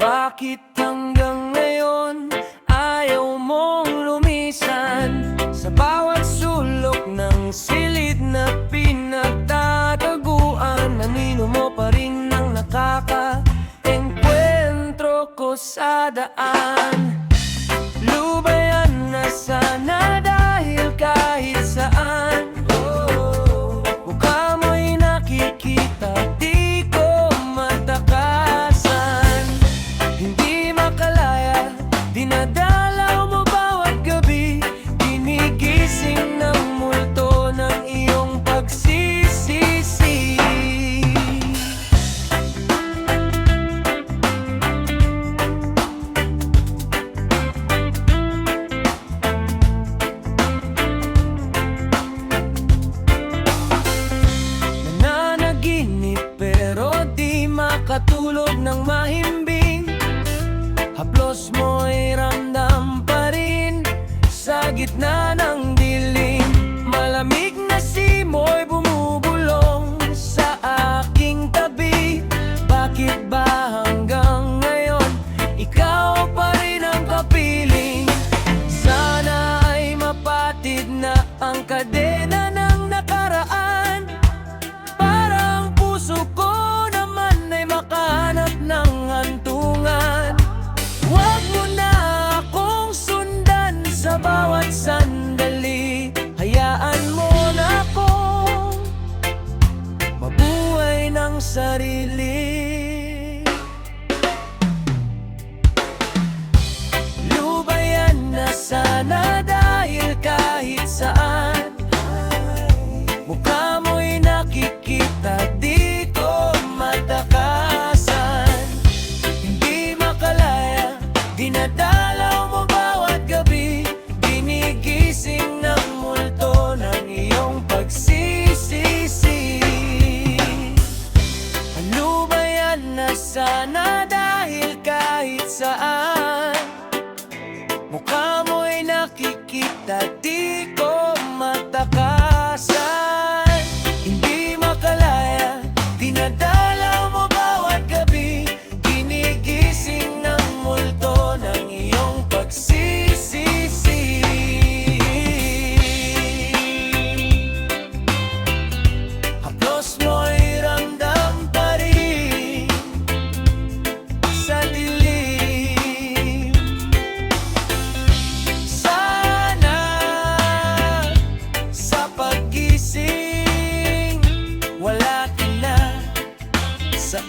Bakit hanggang ngayon ayaw mong lumisan? Sa bawat sulok ng silid na pinagtataguan, nanino mo pa rin ang nakaka-engkwentro ko sa daan. Lubayan na sana dahil kahit saan mukha mo'y nakikita, di ko matakasan. Hindi makalaya, dinadalaw mo bawat gabi, ginigising ng multo ng iyong pagsisisi. Pero di makatulog ng mahimbing, haplos mo'y ramdam pa rin sa gitna ng dilim. Malamig na simoy bumubulong sa aking tabi. Bakit ba hanggang ngayon ikaw pa rin ang kapiling? Sana ay mapatid na ang kadena ng nakaraan, puso ko naman ay makahanap ng hantungan. Huwag mo na akong sundan sa bawat sandali, hayaan mo na akong mabuhay ng sarili. Lubayan na sana dahil kahit saan mukha mo'y nakikita, di ko matakasan. Hindi makalaya, dinadalaw mo bawat gabi, ginigising ng multo ng iyong pagsisisi. Ano ba yan na sana dahil kahit saan mukha mo'y nakikita, di ko matakasan. Hindi makalaya, dinadalaw mo bawat gabi, ginigising ng multo ng iyong pagsisisi. Haplos mo'y ramdam pa rin sa dilim. Sana sa paggising wala ka na sa